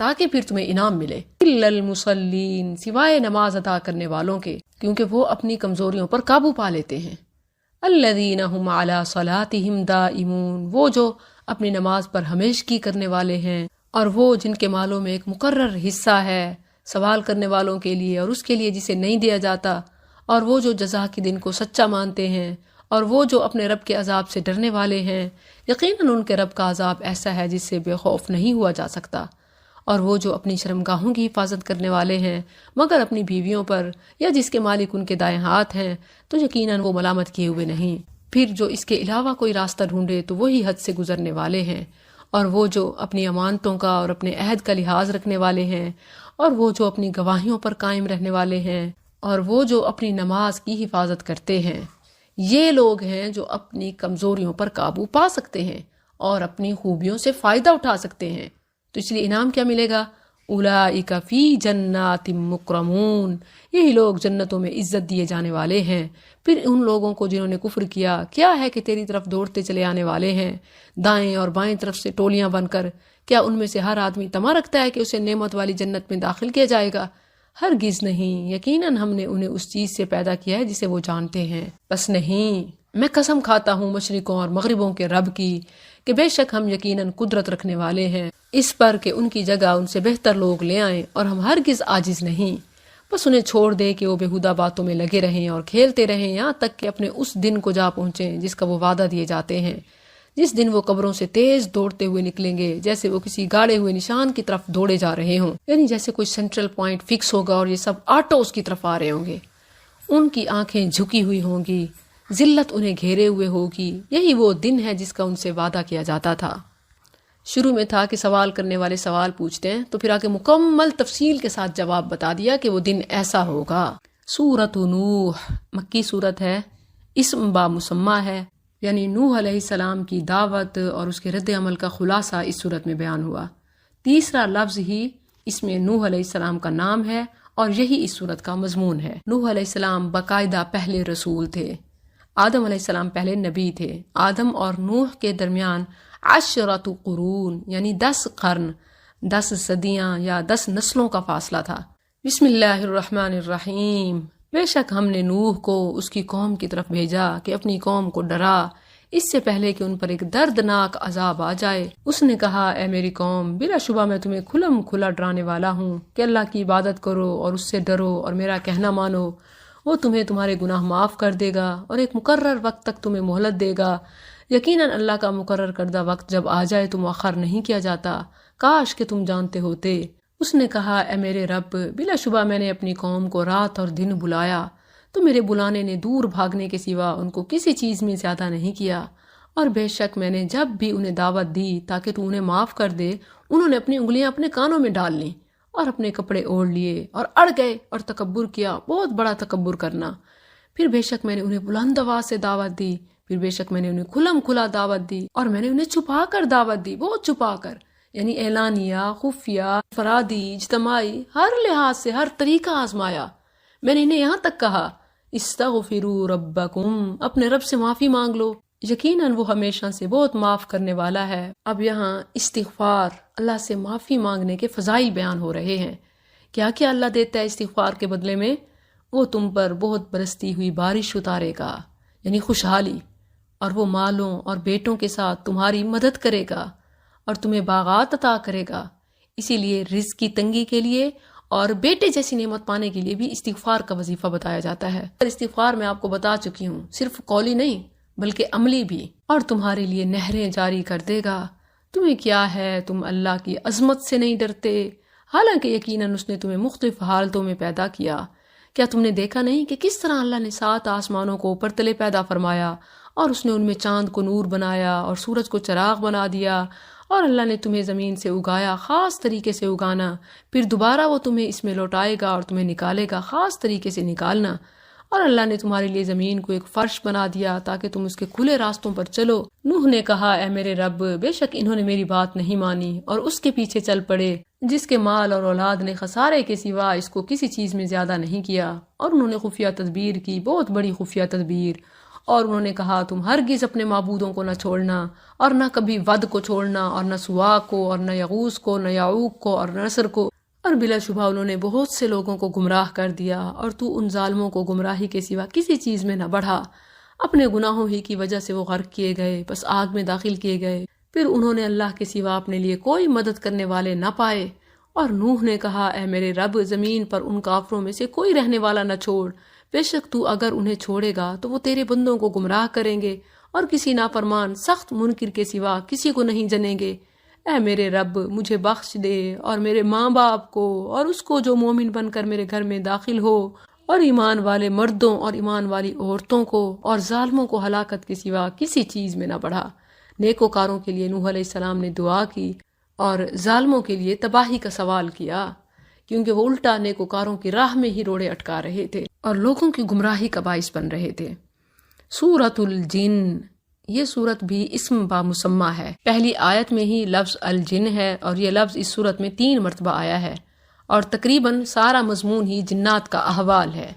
تاکہ پھر تمہیں انعام ملے۔ الا المصلین، سوائے نماز ادا کرنے والوں کے، کیونکہ وہ اپنی کمزوریوں پر قابو پا لیتے ہیں۔ الذین هم علی صلاتہم دائمون، وہ جو اپنی نماز پر ہمیشگی کرنے والے ہیں، اور وہ جن کے مالوں میں ایک مقرر حصہ ہے سوال کرنے والوں کے لیے اور اس کے لیے جسے نہیں دیا جاتا، اور وہ جو جزا کے دن کو سچا مانتے ہیں، اور وہ جو اپنے رب کے عذاب سے ڈرنے والے ہیں۔ یقیناً ان کے رب کا عذاب ایسا ہے جس سے بے خوف نہیں ہوا جا سکتا۔ اور وہ جو اپنی شرمگاہوں کی حفاظت کرنے والے ہیں مگر اپنی بیویوں پر، یا جس کے مالک ان کے دائیں ہاتھ ہیں، تو یقیناً وہ ملامت کیے ہوئے نہیں۔ پھر جو اس کے علاوہ کوئی راستہ ڈھونڈے تو وہی حد سے گزرنے والے ہیں۔ اور وہ جو اپنی امانتوں کا اور اپنے عہد کا لحاظ رکھنے والے ہیں، اور وہ جو اپنی گواہیوں پر قائم رہنے والے ہیں، اور وہ جو اپنی نماز کی حفاظت کرتے ہیں، یہ لوگ ہیں جو اپنی کمزوریوں پر قابو پا سکتے ہیں اور اپنی خوبیوں سے فائدہ اٹھا سکتے ہیں۔ تو اس لیے انعام کیا ملے گا؟ اولئک فی جنات مکرمون، یہی لوگ جنتوں میں عزت دیے جانے والے ہیں۔ پھر ان لوگوں کو جنہوں نے کفر کیا، کیا ہے کہ تیری طرف دوڑتے چلے آنے والے ہیں دائیں اور بائیں طرف سے ٹولیاں بن کر، کیا ان میں سے ہر آدمی طمع رکھتا ہے کہ اسے نعمت والی جنت میں داخل کیا جائے گا؟ ہرگز نہیں، یقیناً ہم نے انہیں اس چیز سے پیدا کیا ہے جسے وہ جانتے ہیں۔ بس نہیں، میں قسم کھاتا ہوں مشرقوں اور مغربوں کے رب کی کہ بے شک ہم یقیناً قدرت رکھنے والے ہیں اس پر کہ ان کی جگہ ان سے بہتر لوگ لے آئیں، اور ہم ہرگز عاجز نہیں۔ بس انہیں چھوڑ دے کہ وہ بےہودہ باتوں میں لگے رہیں اور کھیلتے رہیں یہاں تک کہ اپنے اس دن کو جا پہنچیں جس کا وہ وعدہ دیے جاتے ہیں، جس دن وہ قبروں سے تیز دوڑتے ہوئے نکلیں گے، جیسے وہ کسی گاڑے ہوئے نشان کی طرف دوڑے جا رہے ہوں، یعنی جیسے کوئی سینٹرل پوائنٹ فکس ہوگا اور یہ سب آٹو اس کی طرف آ رہے ہوں گے۔ ان کی آنکھیں جھکی ہوئی ہوں گی، ذلت انہیں گھیرے ہوئے ہوگی۔ یہی وہ دن ہے جس کا ان سے وعدہ کیا جاتا تھا۔ شروع میں تھا کہ سوال کرنے والے سوال پوچھتے ہیں، تو پھر آگے مکمل تفصیل کے ساتھ جواب بتا دیا کہ وہ دن ایسا ہوگا۔ سورۃ نوح مکی صورت ہے، اسم با مسمہ ہے، یعنی نوح علیہ السلام کی دعوت اور اس کے رد عمل کا خلاصہ اس صورت میں بیان ہوا۔ تیسرا لفظ ہی اس میں نوح علیہ السلام کا نام ہے اور یہی اس صورت کا مضمون ہے۔ نوح علیہ السلام باقاعدہ پہلے رسول تھے، آدم علیہ السلام پہلے نبی تھے۔ آدم اور نوح کے درمیان 10 قرون یعنی 10 قرن، 10 صدیاں یا 10 نسلوں کا فاصلہ تھا۔ بسم اللہ الرحمن الرحیم، بے شک ہم نے نوح کو اس کی قوم کی طرف بھیجا کہ اپنی قوم کو ڈرا اس سے پہلے کہ ان پر ایک دردناک عذاب آ جائے۔ اس نے کہا، اے میری قوم، بلا شبہ میں تمہیں کھلم کھلا ڈرانے والا ہوں کہ اللہ کی عبادت کرو اور اس سے ڈرو اور میرا کہنا مانو۔ وہ تمہیں تمہارے گناہ معاف کر دے گا اور ایک مقرر وقت تک تمہیں مہلت دے گا۔ یقیناً اللہ کا مقرر کردہ وقت جب آ جائے تو مؤخر نہیں کیا جاتا، کاش کہ تم جانتے ہوتے۔ اس نے کہا، اے میرے رب، بلا شبہ میں نے اپنی قوم کو رات اور دن بلایا، تو میرے بلانے نے دور بھاگنے کے سوا ان کو کسی چیز میں زیادہ نہیں کیا، اور بے شک میں نے جب بھی انہیں دعوت دی تاکہ تو انہیں معاف کر دے، انہوں نے اپنی انگلیاں اپنے کانوں میں ڈال لیں اور اپنے کپڑے اوڑھ لیے اور اڑ گئے اور تکبر کیا، بہت بڑا تکبر کرنا۔ پھر بے شک میں نے انہیں بلند آواز سے دعوت دی، پھر بے شک میں نے انہیں کھلم کھلا دعوت دی، اور میں نے انہیں چھپا کر دعوت دی، بہت چھپا کر، یعنی اعلانیہ، خفیہ، فرادی، اجتماعی، ہر لحاظ سے ہر طریقہ آزمایا۔ میں نے انہیں یہاں تک کہا، استغفروا ربکم، اپنے رب سے معافی مانگ لو، یقیناً وہ ہمیشہ سے بہت معاف کرنے والا ہے۔ اب یہاں استغفار، اللہ سے معافی مانگنے کے فضائل بیان ہو رہے ہیں۔ کیا کیا اللہ دیتا ہے استغفار کے بدلے میں؟ وہ تم پر بہت برستی ہوئی بارش اتارے گا، یعنی خوشحالی، اور وہ مالوں اور بیٹوں کے ساتھ تمہاری مدد کرے گا اور تمہیں باغات عطا کرے گا۔ اسی لیے رزق کی تنگی کے لیے اور بیٹے جیسی نعمت پانے کے لیے بھی استغفار کا وظیفہ بتایا جاتا ہے۔ استغفار میں آپ کو بتا چکی ہوں، صرف قولی نہیں بلکہ عملی بھی، اور تمہارے لیے نہریں جاری کر دے گا۔ تمہیں کیا ہے، تم اللہ کی عظمت سے نہیں ڈرتے، حالانکہ یقیناً اس نے تمہیں مختلف حالتوں میں پیدا کیا۔ کیا تم نے دیکھا نہیں کہ کس طرح اللہ نے 7 آسمانوں کو اوپر تلے پیدا فرمایا، اور اس نے ان میں چاند کو نور بنایا اور سورج کو چراغ بنا دیا، اور اللہ نے تمہیں زمین سے اگایا، خاص طریقے سے اگانا، پھر دوبارہ وہ تمہیں اس میں لوٹائے گا اور تمہیں نکالے گا، خاص طریقے سے نکالنا، اور اللہ نے تمہارے لیے زمین کو ایک فرش بنا دیا تاکہ تم اس کے کھلے راستوں پر چلو۔ نوح نے کہا، اے میرے رب، بے شک انہوں نے میری بات نہیں مانی اور اس کے پیچھے چل پڑے جس کے مال اور اولاد نے خسارے کے سوا اس کو کسی چیز میں زیادہ نہیں کیا، اور انہوں نے خفیہ تدبیر کی، بہت بڑی خفیہ تدبیر، اور انہوں نے کہا تم ہرگز اپنے معبودوں کو نہ چھوڑنا، اور نہ کبھی ود کو چھوڑنا، اور نہ سوا کو، اور نہ یغوث کو، نہ یعوق کو، اور نہ نصر کو، اور بلا شبہ انہوں نے بہت سے لوگوں کو گمراہ کر دیا، اور تو ان ظالموں کو گمراہی کے سوا کسی چیز میں نہ بڑھا۔ اپنے گناہوں ہی کی وجہ سے وہ غرق کیے گئے، بس آگ میں داخل کیے گئے، پھر انہوں نے اللہ کے سوا اپنے لیے کوئی مدد کرنے والے نہ پائے۔ اور نوح نے کہا اے میرے رب، زمین پر ان کافروں میں سے کوئی رہنے والا نہ چھوڑ، بے شک تو اگر انہیں چھوڑے گا تو وہ تیرے بندوں کو گمراہ کریں گے، اور کسی نافرمان سخت منکر کے سوا کسی کو نہیں جنیں گے۔ اے میرے رب، مجھے بخش دے اور میرے ماں باپ کو اور اس کو جو مومن بن کر میرے گھر میں داخل ہو، اور ایمان والے مردوں اور ایمان والی عورتوں کو، اور ظالموں کو ہلاکت کے سوا کسی چیز میں نہ بڑھا۔ نیکوکاروں کے لیے نوح علیہ السلام نے دعا کی اور ظالموں کے لیے تباہی کا سوال کیا، کیونکہ وہ الٹا نیکوکاروں کی راہ میں ہی روڑے اٹکا رہے تھے اور لوگوں کی گمراہی کا باعث بن رہے تھے۔ سورۃ الجن، یہ سورت بھی اسم با مسمہ ہے۔ پہلی آیت میں ہی لفظ الجن ہے، اور یہ لفظ اس سورت میں 3 مرتبہ آیا ہے، اور تقریباً سارا مضمون ہی جنات کا احوال ہے۔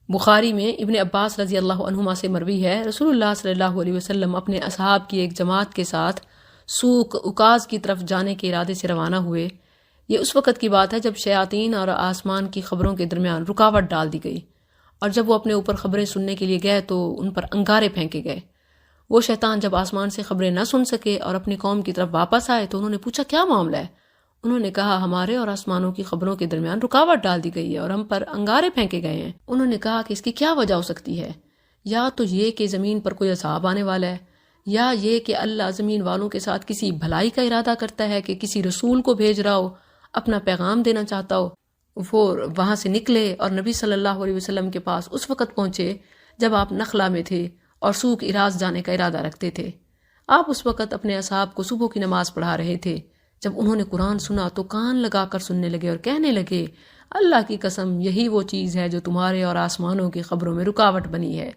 بخاری میں ابن عباس رضی اللہ عنہما سے مروی ہے، رسول اللہ صلی اللہ علیہ وسلم اپنے اصحاب کی ایک جماعت کے ساتھ سوق اکاز کی طرف جانے کے ارادے سے روانہ ہوئے۔ یہ اس وقت کی بات ہے جب شیاطین اور آسمان کی خبروں کے درمیان رکاوٹ ڈال دی گئی، اور جب وہ اپنے اوپر خبریں سننے کے لیے گئے تو ان پر انگارے پھینکے گئے۔ وہ شیطان جب آسمان سے خبریں نہ سن سکے اور اپنی قوم کی طرف واپس آئے تو انہوں نے پوچھا کیا معاملہ ہے؟ انہوں نے کہا ہمارے اور آسمانوں کی خبروں کے درمیان رکاوٹ ڈال دی گئی ہے اور ہم پر انگارے پھینکے گئے ہیں۔ انہوں نے کہا کہ اس کی کیا وجہ ہو سکتی ہے؟ یا تو یہ کہ زمین پر کوئی عذاب آنے والا ہے، یا یہ کہ اللہ زمین والوں کے ساتھ کسی بھلائی کا ارادہ کرتا ہے کہ کسی رسول کو بھیج رہا ہو، اپنا پیغام دینا چاہتا ہو۔ وہ وہاں سے نکلے اور نبی صلی اللہ علیہ وسلم کے پاس اس وقت پہنچے جب آپ نخلا میں تھے اور سوق اراز جانے کا ارادہ رکھتے تھے۔ آپ اس وقت اپنے اصحاب کو صبح کی نماز پڑھا رہے تھے۔ جب انہوں نے قرآن سنا تو کان لگا کر سننے لگے اور کہنے لگے اللہ کی قسم، یہی وہ چیز ہے جو تمہارے اور آسمانوں کی خبروں میں رکاوٹ بنی ہے۔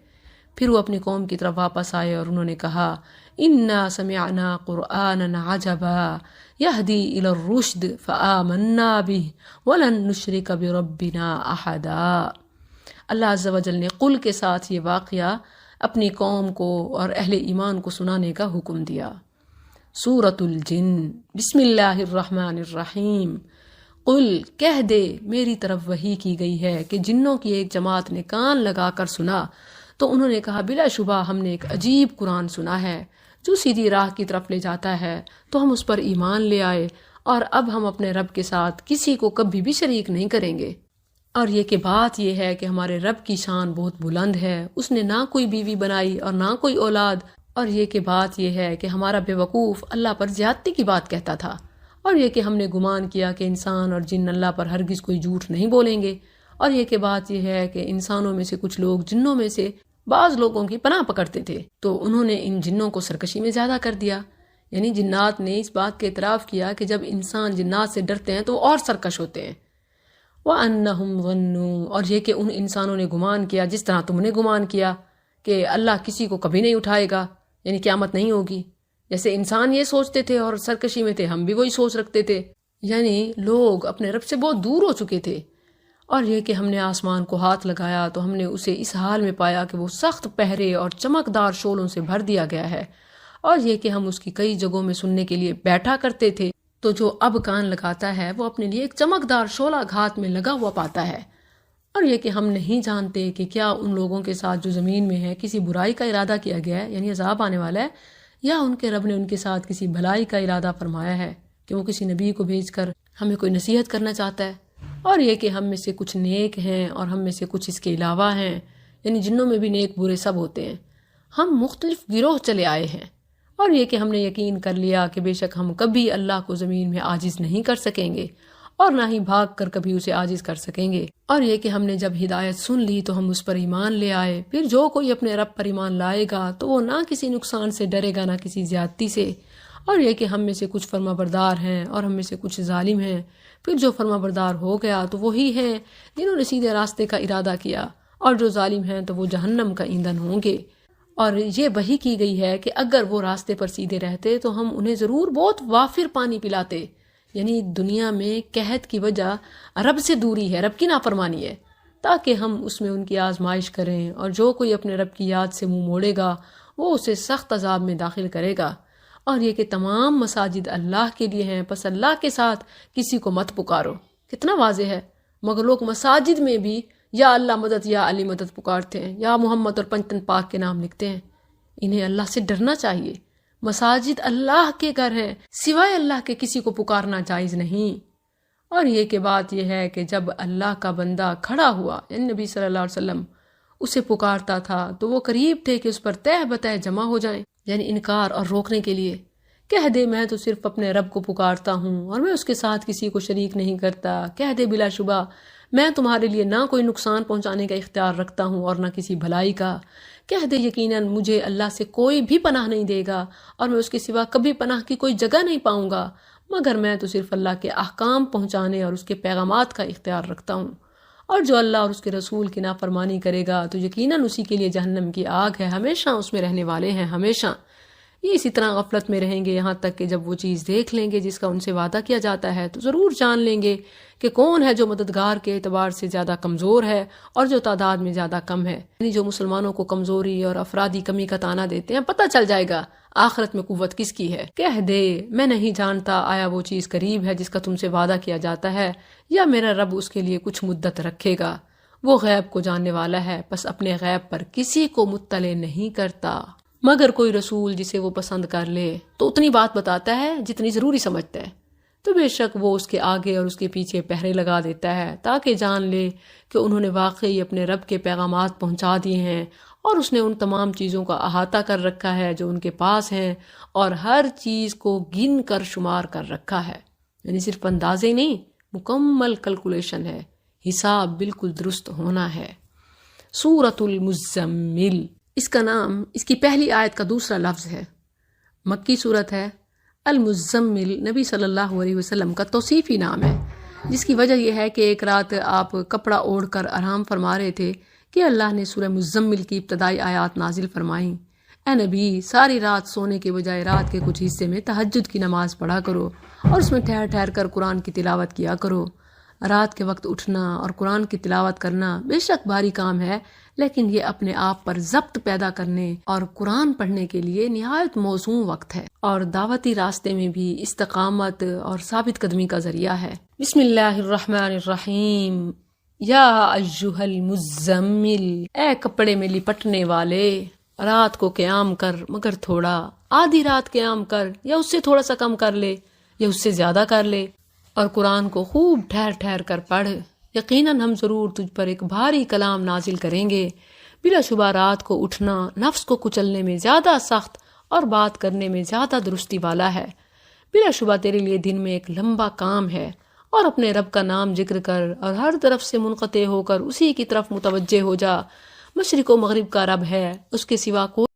پھر وہ اپنی قوم کی طرف واپس آئے اور انہوں نے کہا انا سمعنا قرآنا عجبا یہدی الی الرشد فآمنا بہ ولن نشرک بربنا احدا۔ اللہ عز و جل نے قل کے ساتھ یہ واقعہ اپنی قوم کو اور اہل ایمان کو سنانے کا حکم دیا۔ سورۃ الجن، بسم اللہ الرحمن الرحیم۔ قل، کہہ دے، میری طرف وحی کی گئی ہے کہ جنوں کی ایک جماعت نے کان لگا کر سنا تو انہوں نے کہا بلا شبہ ہم نے ایک عجیب قرآن سنا ہے جو سیدھی راہ کی طرف لے جاتا ہے، تو ہم اس پر ایمان لے آئے، اور اب ہم اپنے رب کے ساتھ کسی کو کبھی بھی شریک نہیں کریں گے۔ اور یہ کہ بات یہ ہے کہ ہمارے رب کی شان بہت بلند ہے، اس نے نہ کوئی بیوی بنائی اور نہ کوئی اولاد، اور یہ کہ بات یہ ہے کہ ہمارا بے وقوف اللہ پر زیادتی کی بات کہتا تھا، اور یہ کہ ہم نے گمان کیا کہ انسان اور جن اللہ پر ہرگز کوئی جھوٹ نہیں بولیں گے، اور یہ کہ بات یہ ہے کہ انسانوں میں سے کچھ لوگ جنوں میں سے بعض لوگوں کی پناہ پکڑتے تھے، تو انہوں نے ان جنوں کو سرکشی میں زیادہ کر دیا۔ یعنی جنات نے اس بات کے اعتراف کیا کہ جب انسان جنات سے ڈرتے ہیں تو اور سرکش ہوتے ہیں۔ وَأَنَّهُمْ ظَنُّوا، اور یہ کہ ان انسانوں نے گمان کیا جس طرح تم نے گمان کیا کہ اللہ کسی کو کبھی نہیں اٹھائے گا، یعنی قیامت نہیں ہوگی۔ جیسے انسان یہ سوچتے تھے اور سرکشی میں تھے، ہم بھی وہی سوچ رکھتے تھے، یعنی لوگ اپنے رب سے بہت دور ہو چکے تھے۔ اور یہ کہ ہم نے آسمان کو ہاتھ لگایا تو ہم نے اسے اس حال میں پایا کہ وہ سخت پہرے اور چمکدار شعلوں سے بھر دیا گیا ہے، اور یہ کہ ہم اس کی کئی جگہوں میں سننے کے لیے بیٹھا کرتے تھے، تو جو اب کان لگاتا ہے وہ اپنے لیے ایک چمکدار شعلہ گھات میں لگا ہوا پاتا ہے۔ اور یہ کہ ہم نہیں جانتے کہ کیا ان لوگوں کے ساتھ جو زمین میں ہے کسی برائی کا ارادہ کیا گیا ہے، یعنی عذاب آنے والا ہے، یا ان کے رب نے ان کے ساتھ کسی بھلائی کا ارادہ فرمایا ہے کہ وہ کسی نبی کو بھیج کر ہمیں کوئی نصیحت کرنا چاہتا ہے۔ اور یہ کہ ہم میں سے کچھ نیک ہیں اور ہم میں سے کچھ اس کے علاوہ ہیں، یعنی جنوں میں بھی نیک برے سب ہوتے ہیں۔ ہم مختلف گروہ چلے آئے ہیں، اور یہ کہ ہم نے یقین کر لیا کہ بے شک ہم کبھی اللہ کو زمین میں عاجز نہیں کر سکیں گے، اور نہ ہی بھاگ کر کبھی اسے عاجز کر سکیں گے۔ اور یہ کہ ہم نے جب ہدایت سن لی تو ہم اس پر ایمان لے آئے، پھر جو کوئی اپنے رب پر ایمان لائے گا تو وہ نہ کسی نقصان سے ڈرے گا نہ کسی زیادتی سے۔ اور یہ کہ ہم میں سے کچھ فرما بردار ہیں اور ہم میں سے کچھ ظالم ہیں، پھر جو فرما بردار ہو گیا تو وہی ہیں جنہوں نے سیدھے راستے کا ارادہ کیا، اور جو ظالم ہیں تو وہ جہنم کا ایندھن ہوں گے۔ اور یہ وحی کی گئی ہے کہ اگر وہ راستے پر سیدھے رہتے تو ہم انہیں ضرور بہت وافر پانی پلاتے، یعنی دنیا میں قحط کی وجہ رب سے دوری ہے، رب کی نافرمانی ہے، تاکہ ہم اس میں ان کی آزمائش کریں، اور جو کوئی اپنے رب کی یاد سے منہ موڑے گا وہ اسے سخت عذاب میں داخل کرے گا۔ اور یہ کہ تمام مساجد اللہ کے لیے ہیں، پس اللہ کے ساتھ کسی کو مت پکارو۔ کتنا واضح ہے، مگر لوگ مساجد میں بھی یا اللہ مدد یا علی مدد پکارتے ہیں، یا محمد اور پنجتن پاک کے نام لکھتے ہیں۔ انہیں اللہ سے ڈرنا چاہیے۔ مساجد اللہ کے گھر ہیں، سوائے اللہ کے کسی کو پکارنا جائز نہیں۔ اور یہ کہ بات یہ ہے کہ جب اللہ کا بندہ کھڑا ہوا، یعنی نبی صلی اللہ علیہ وسلم اسے پکارتا تھا تو وہ قریب تھے کہ اس پر تہ بتہ جمع ہو جائیں، یعنی انکار اور روکنے کے لیے۔ کہہ دے میں تو صرف اپنے رب کو پکارتا ہوں اور میں اس کے ساتھ کسی کو شریک نہیں کرتا۔ کہہ دے بلا شبہ میں تمہارے لیے نہ کوئی نقصان پہنچانے کا اختیار رکھتا ہوں اور نہ کسی بھلائی کا۔ کہہ دے یقیناً مجھے اللہ سے کوئی بھی پناہ نہیں دے گا اور میں اس کے سوا کبھی پناہ کی کوئی جگہ نہیں پاؤں گا، مگر میں تو صرف اللہ کے احکام پہنچانے اور اس کے پیغامات کا اختیار رکھتا ہوں۔ اور جو اللہ اور اس کے رسول کی نافرمانی کرے گا تو یقیناً اسی کے لیے جہنم کی آگ ہے، ہمیشہ اس میں رہنے والے ہیں، ہمیشہ۔ یہ اسی طرح غفلت میں رہیں گے یہاں تک کہ جب وہ چیز دیکھ لیں گے جس کا ان سے وعدہ کیا جاتا ہے تو ضرور جان لیں گے کہ کون ہے جو مددگار کے اعتبار سے زیادہ کمزور ہے اور جو تعداد میں زیادہ کم ہے۔ یعنی جو مسلمانوں کو کمزوری اور افرادی کمی کا طعنہ دیتے ہیں، پتہ چل جائے گا آخرت میں قوت کس کی ہے۔ کہہ دے میں نہیں جانتا آیا وہ چیز قریب ہے جس کا تم سے وعدہ کیا جاتا ہے، یا میرا رب اس کے لیے کچھ مدت رکھے گا۔ وہ غیب کو جاننے والا ہے، پس اپنے غیب پر کسی کو مطلع نہیں کرتا مگر کوئی رسول جسے وہ پسند کر لے تو اتنی بات بتاتا ہے جتنی ضروری سمجھتا ہے، تو بے شک وہ اس کے آگے اور اس کے پیچھے پہرے لگا دیتا ہے تاکہ جان لے کہ انہوں نے واقعی اپنے رب کے پیغامات پہنچا دیے ہیں، اور اس نے ان تمام چیزوں کا احاطہ کر رکھا ہے جو ان کے پاس ہیں، اور ہر چیز کو گن کر شمار کر رکھا ہے۔ یعنی صرف اندازے نہیں، مکمل کیلکولیشن ہے، حساب بالکل درست ہونا ہے۔ سورۃ المزمل، اس کا نام اس کی پہلی آیت کا دوسرا لفظ ہے، مکی صورت ہے۔ المزمل نبی صلی اللہ علیہ وسلم کا توصیفی نام ہے، جس کی وجہ یہ ہے کہ ایک رات آپ کپڑا اوڑھ کر آرام فرما رہے تھے کہ اللہ نے سورہ مزمل کی ابتدائی آیات نازل فرمائیں، اے نبی ساری رات سونے کے بجائے رات کے کچھ حصے میں تہجد کی نماز پڑھا کرو اور اس میں ٹھہر ٹھہر کر قرآن کی تلاوت کیا کرو۔ رات کے وقت اٹھنا اور قرآن کی تلاوت کرنا بے شک بھاری کام ہے، لیکن یہ اپنے آپ پر ضبط پیدا کرنے اور قرآن پڑھنے کے لیے نہایت موزوں وقت ہے، اور دعوتی راستے میں بھی استقامت اور ثابت قدمی کا ذریعہ ہے۔ بسم اللہ الرحمن الرحیم، یا ایھا المزمل، اے کپڑے میں لپٹنے والے، رات کو قیام کر مگر تھوڑا، آدھی رات قیام کر یا اس سے تھوڑا سا کم کر لے یا اس سے زیادہ کر لے، اور قرآن کو خوب ٹھہر ٹھہر کر پڑھ، یقیناً ہم ضرور تجھ پر ایک بھاری کلام نازل کریں گے۔ بلا شبہ رات کو اٹھنا نفس کو کچلنے میں زیادہ سخت اور بات کرنے میں زیادہ درستی والا ہے۔ بلا شبہ تیرے لیے دن میں ایک لمبا کام ہے، اور اپنے رب کا نام ذکر کر اور ہر طرف سے منقطع ہو کر اسی کی طرف متوجہ ہو جا۔ مشرق و مغرب کا رب ہے، اس کے سوا کوئی